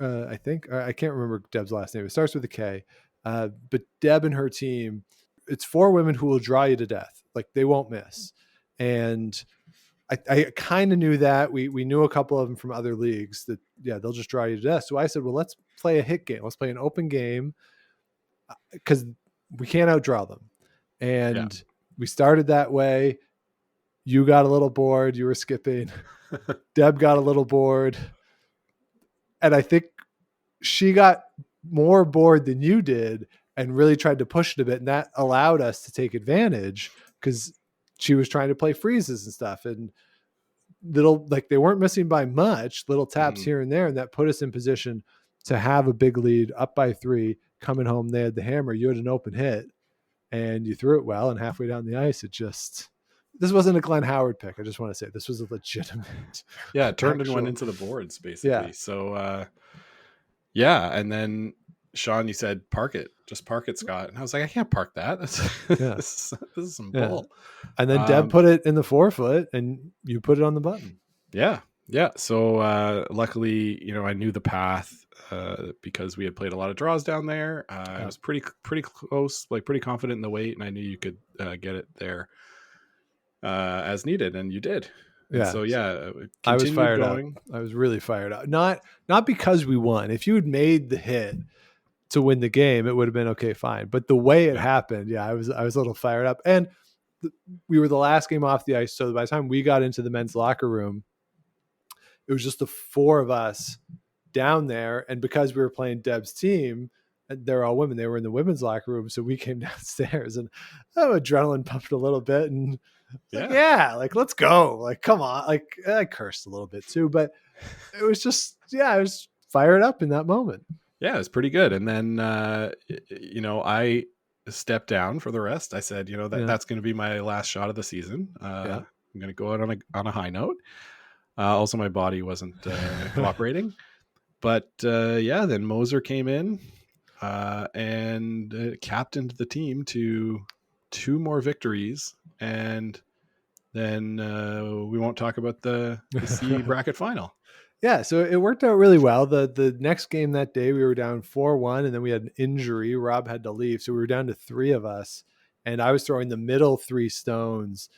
I think. I can't remember Deb's last name. It starts with a K. But Deb and her team, it's 4 women who will draw you to death. Like, they won't miss. And I kind of knew that. We knew a couple of them from other leagues that, they'll just draw you to death. So I said, well, let's play a hit game. Let's play an open game because we can't outdraw them. And we started that way. You got a little bored. You were skipping. Deb got a little bored. And I think she got more bored than you did and really tried to push it a bit. And that allowed us to take advantage because she was trying to play freezes and stuff, and they weren't missing by much, little taps here and there. And that put us in position to have a big lead, up by 3 coming home. They had the hammer. You had an open hit and you threw it well. And halfway down the ice, this wasn't a Glenn Howard pick. I just want to say this was a legitimate. Yeah. It turned and went into the boards basically. Yeah. So, and then Sean, you said, just park it, Scott. And I was like, I can't park that. This is some bull. And then Deb put it in the 4-foot and you put it on the button. Yeah. Yeah. So luckily, I knew the path because we had played a lot of draws down there. I was pretty close, like pretty confident in the weight, and I knew you could get it there as needed, and you did. And Yeah. so I was fired going. up. I was really fired up. Not because we won. If you had made the hit to win the game, it would have been okay, fine. But the way it happened, I was a little fired up. And we were the last game off the ice, so by the time we got into the men's locker room, it was just the four of us down there. And because we were playing Deb's team, and they're all women, they were in the women's locker room, so we came downstairs, and adrenaline pumped a little bit, and let's go, like come on, like I cursed a little bit too, but it was just I was fired up in that moment. Yeah, it was pretty good. And then I stepped down for the rest. I said, that's going to be my last shot of the season. I'm going to go out on a high note. Also, my body wasn't cooperating, but then Moser came in and captained the team to 2 more victories, and then we won't talk about the C bracket final. Yeah, so it worked out really well. The next game that day, we were down 4-1, and then we had an injury. Rob had to leave, so we were down to 3 of us, and I was throwing the middle 3 stones,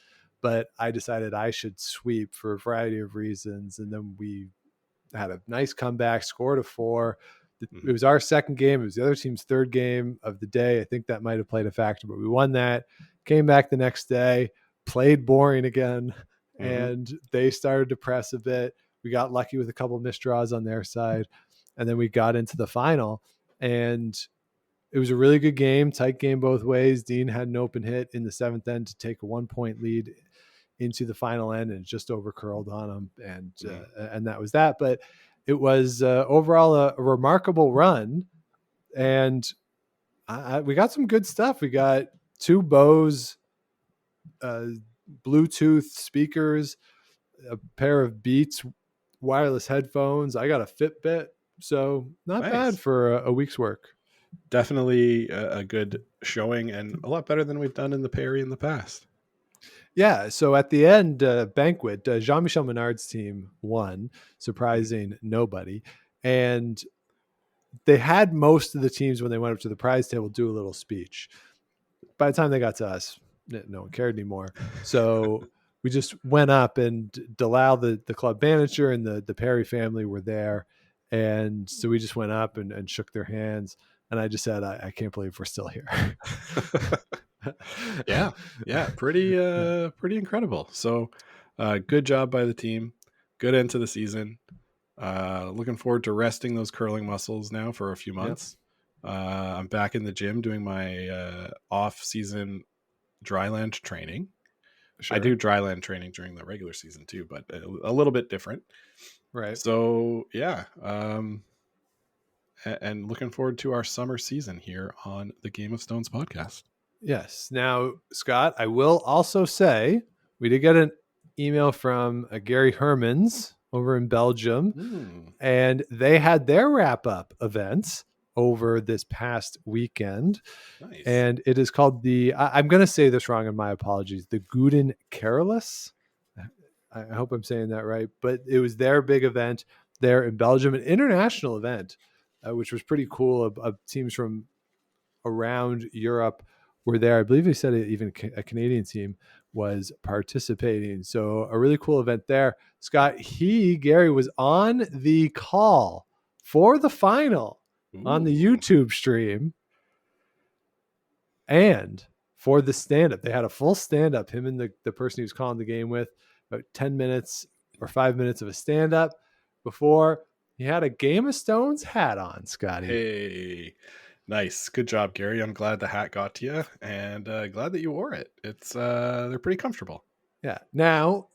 but I decided I should sweep for a variety of reasons, and then we had a nice comeback, scored a 4. It was our second game. It was the other team's third game of the day. I think that might have played a factor, but we won that. Came back the next day, played boring again, and they started to press a bit. We got lucky with a couple of missed draws on their side, and then we got into the final, and it was a really good game, tight game both ways. Dean had an open hit in the 7th end to take a 1-point lead into the final end, and just over curled on him, and that was that. But it was overall a remarkable run, and we got some good stuff. We got 2 Bose Bluetooth speakers, a pair of Beats wireless headphones. I got a Fitbit, so not bad for a week's work. Definitely a good showing, and a lot better than we've done in the Perry in the past. Yeah, so at the end banquet, Jean-Michel Menard's team won, surprising nobody. And they had most of the teams, when they went up to the prize table, do a little speech. By the time they got to us, no one cared anymore. So we just went up, and Dalal, the club manager, and the Perry family were there. And so we just went up and shook their hands. And I just said, I can't believe we're still here. Yeah, pretty incredible. So good job by the team. Good end to the season. Looking forward to resting those curling muscles now for a few months. Yep. I'm back in the gym doing my off-season dryland training. Sure. I do dryland training during the regular season too, but a little bit different. Right. So and looking forward to our summer season here on the Game of Stones podcast. Yes. Now, Scott, I will also say we did get an email from Gary Hermans over in Belgium, and they had their wrap-up events over this past weekend. Nice. And it is called I'm going to say this wrong, and my apologies, the Guden Careless. I hope I'm saying that right, but it was their big event there in Belgium, an international event, which was pretty cool. Teams from around Europe were there. I believe they said even a Canadian team was participating. So a really cool event there. Scott, Gary was on the call for the final on the YouTube stream and for the stand-up. They had a full stand-up, him and the person he was calling the game with, about 10 minutes or 5 minutes of a stand-up before he had a Game of Stones hat on, Scotty. Hey, nice. Good job, Gary. I'm glad the hat got to you, and glad that you wore it. It's they're pretty comfortable. Yeah. Now,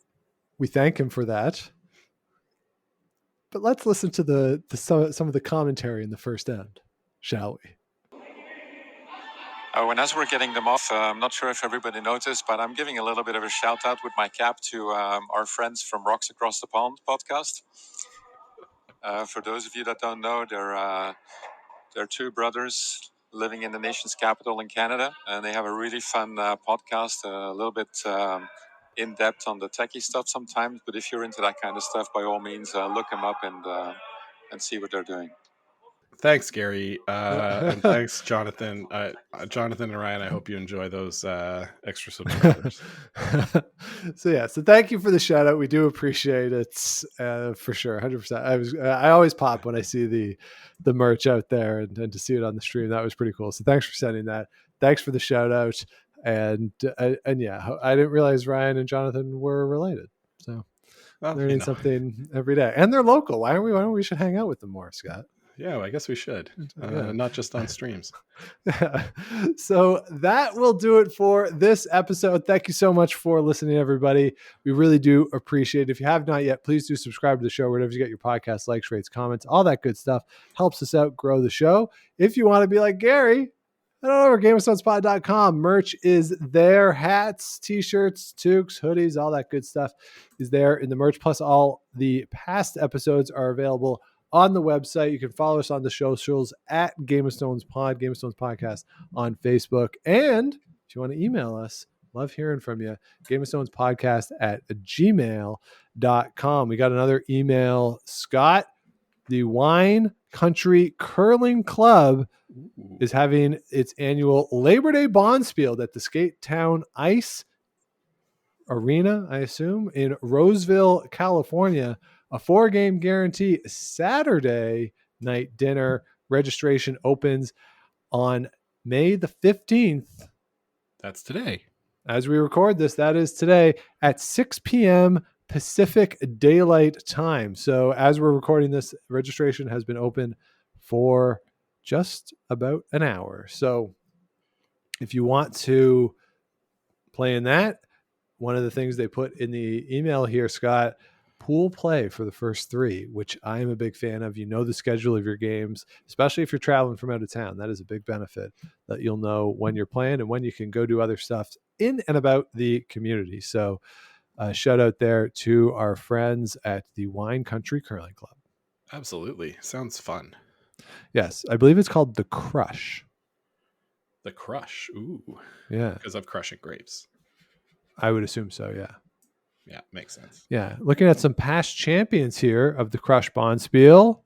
we thank him for that. But let's listen to some of the commentary in the first end, shall we? Oh, and as we're getting them off, I'm not sure if everybody noticed, but I'm giving a little bit of a shout out with my cap to our friends from Rocks Across the Pond podcast. For those of you that don't know, they're 2 brothers living in the nation's capital in Canada, and they have a really fun podcast, a little bit in depth on the techie stuff sometimes. But if you're into that kind of stuff, by all means, look them up and see what they're doing. Thanks, Gary, and thanks, Jonathan. Jonathan and Ryan, I hope you enjoy those extra subscribers. So thank you for the shout out. We do appreciate it for sure, 100%. I always pop when I see the merch out there, and to see it on the stream, that was pretty cool. So thanks for sending that. Thanks for the shout out, and yeah, I didn't realize Ryan and Jonathan were related. So learning something every day, and they're local. Why don't we should hang out with them more, Scott? Yeah, I guess we should. Not just on streams. So that will do it for this episode. Thank you so much for listening, everybody. We really do appreciate it. If you have not yet, please do subscribe to the show wherever you get your podcast, likes, rates, comments, all that good stuff. Helps us out, grow the show. If you want to be like Gary, head on over to GameOfThrones.com. Merch is there. Hats, t-shirts, toques, hoodies, all that good stuff is there in the merch. Plus, all the past episodes are available on the website. You can follow us on the socials at Game of Stones Pod, Game of Stones Podcast on Facebook. And if you want to email us, love hearing from you. Game of Stones Podcast at gmail.com. We got another email. Scott, the Wine Country Curling Club is having its annual Labor Day Bonspiel at the Skate Town Ice Arena, I assume, in Roseville, California. A 4-game guarantee, Saturday night dinner. Registration opens on May the 15th. That's today. As we record this, that is today at 6 p.m. Pacific Daylight Time. So as we're recording this, registration has been open for just about an hour. So if you want to play in that, one of the things they put in the email here, Scott, pool play for the first 3, which I am a big fan of. You know the schedule of your games, especially if you're traveling from out of town. That is a big benefit, that you'll know when you're playing and when you can go do other stuff in and about the community. So shout out there to our friends at the Wine Country Curling Club. Absolutely. Sounds fun. Yes, I believe it's called The Crush. The Crush. Ooh. Yeah. Because of crushing grapes. I would assume so, yeah. Yeah, makes sense. Yeah, looking at some past champions here of the Crush Bonspiel.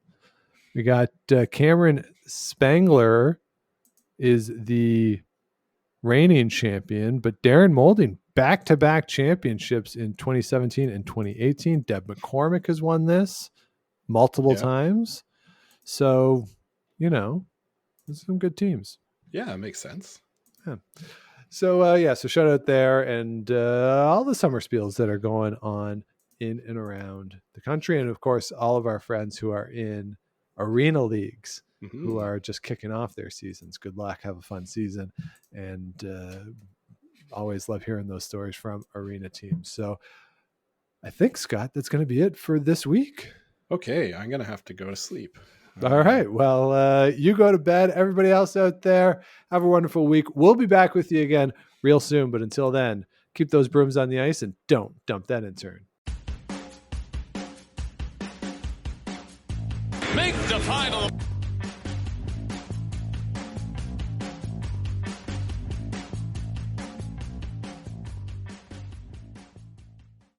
We got Cameron Spangler is the reigning champion, but Darren Moulding, back-to-back championships in 2017 and 2018. Deb McCormick has won this multiple times. So, there's some good teams. Yeah, it makes sense. Yeah. So, so shout out there, and all the summer spiels that are going on in and around the country. And of course, all of our friends who are in arena leagues, who are just kicking off their seasons. Good luck. Have a fun season. And always love hearing those stories from arena teams. So I think, Scott, that's going to be it for this week. Okay. I'm going to have to go to sleep. All right. Well, you go to bed. Everybody else out there, have a wonderful week. We'll be back with you again real soon. But until then, keep those brooms on the ice and don't dump that intern. Make the final.